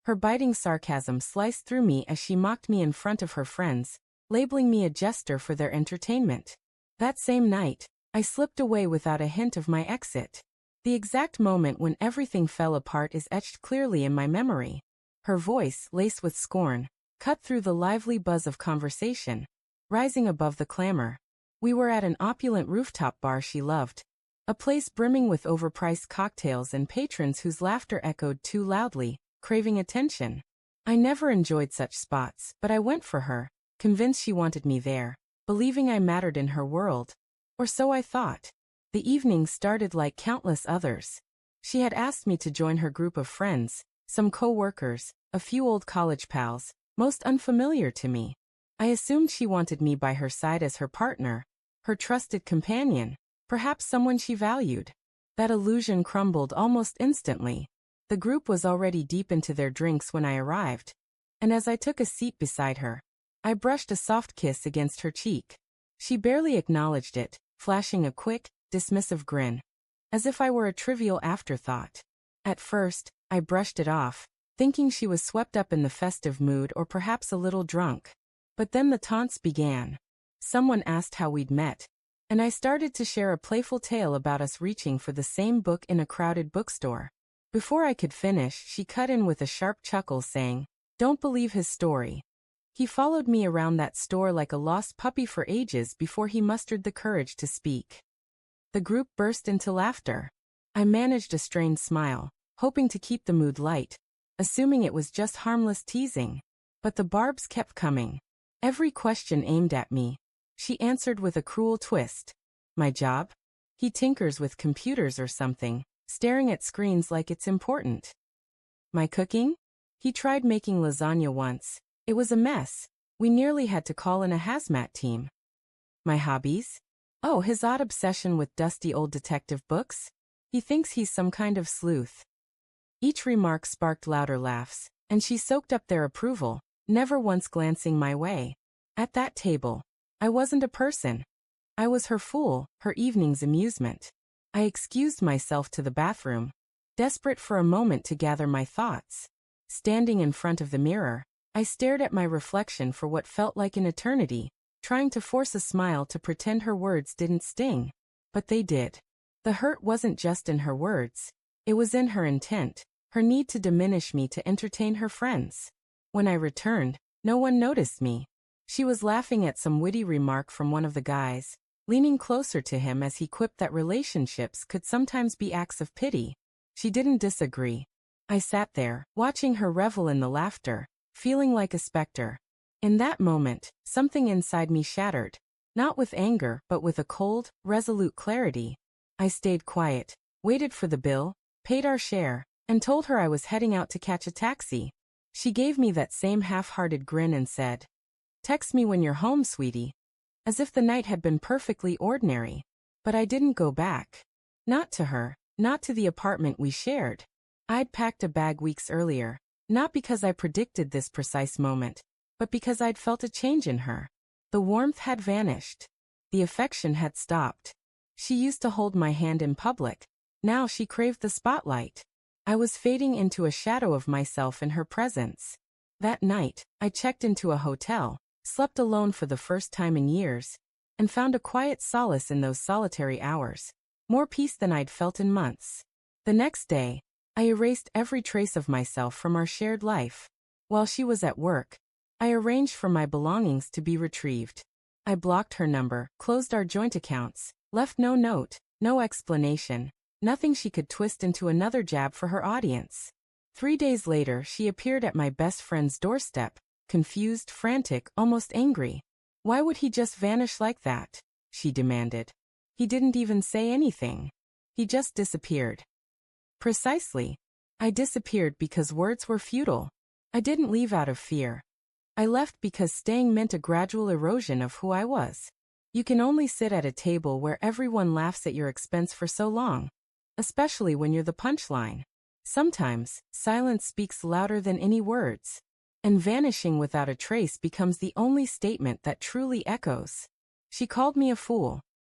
Her biting sarcasm sliced through me as she mocked me in front of her friends, labeling me a jester for their entertainment. That same night, I slipped away without a hint of my exit. The exact moment when everything fell apart is etched clearly in my memory. Her voice, laced with scorn, cut through the lively buzz of conversation, rising above the clamor. We were at an opulent rooftop bar she loved, a place brimming with overpriced cocktails and patrons whose laughter echoed too loudly, craving attention. I never enjoyed such spots, but I went for her, convinced she wanted me there, believing I mattered in her world. Or so I thought. The evening started like countless others. She had asked me to join her group of friends, some co-workers, a few old college pals, most unfamiliar to me. I assumed she wanted me by her side as her partner, her trusted companion, perhaps someone she valued. That illusion crumbled almost instantly. The group was already deep into their drinks when I arrived, and as I took a seat beside her, I brushed a soft kiss against her cheek. She barely acknowledged it, flashing a quick, dismissive grin, as if I were a trivial afterthought. At first, I brushed it off, thinking she was swept up in the festive mood or perhaps a little drunk. But then the taunts began. Someone asked how we'd met, and I started to share a playful tale about us reaching for the same book in a crowded bookstore. Before I could finish, she cut in with a sharp chuckle saying, "Don't believe his story." He followed me around that store like a lost puppy for ages before he mustered the courage to speak. The group burst into laughter. I managed a strained smile, hoping to keep the mood light, assuming it was just harmless teasing. But the barbs kept coming. Every question aimed at me. She answered with a cruel twist. My job? He tinkers with computers or something, staring at screens like it's important. My cooking? He tried making lasagna once. It was a mess. We nearly had to call in a hazmat team. My hobbies? Oh, his odd obsession with dusty old detective books? He thinks he's some kind of sleuth. Each remark sparked louder laughs, and she soaked up their approval, never once glancing my way. At that table, I wasn't a person. I was her fool, her evening's amusement. I excused myself to the bathroom, desperate for a moment to gather my thoughts. Standing in front of the mirror, I stared at my reflection for what felt like an eternity, trying to force a smile to pretend her words didn't sting. But they did. The hurt wasn't just in her words. It was in her intent, her need to diminish me to entertain her friends. When I returned, no one noticed me. She was laughing at some witty remark from one of the guys, leaning closer to him as he quipped that relationships could sometimes be acts of pity. She didn't disagree. I sat there, watching her revel in the laughter, feeling like a specter. In that moment, something inside me shattered, not with anger but with a cold, resolute clarity. I stayed quiet, waited for the bill, paid our share, and told her I was heading out to catch a taxi. She gave me that same half-hearted grin and said, "Text me when you're home, sweetie." As if the night had been perfectly ordinary. But I didn't go back. Not to her, not to the apartment we shared. I'd packed a bag weeks earlier, not because I predicted this precise moment, but because I'd felt a change in her. The warmth had vanished. The affection had stopped. She used to hold my hand in public. Now she craved the spotlight. I was fading into a shadow of myself in her presence. That night, I checked into a hotel, slept alone for the first time in years, and found a quiet solace in those solitary hours. More peace than I'd felt in months. The next day, I erased every trace of myself from our shared life. While she was at work, I arranged for my belongings to be retrieved. I blocked her number, closed our joint accounts, left no note, no explanation, nothing she could twist into another jab for her audience. 3 days later, she appeared at my best friend's doorstep, confused, frantic, almost angry. "Why would he just vanish like that?" she demanded. "He didn't even say anything. He just disappeared." Precisely. I disappeared because words were futile. I didn't leave out of fear. I left because staying meant a gradual erosion of who I was. You can only sit at a table where everyone laughs at your expense for so long, especially when you're the punchline. Sometimes, silence speaks louder than any words, and vanishing without a trace becomes the only statement that truly echoes. She called me a fool.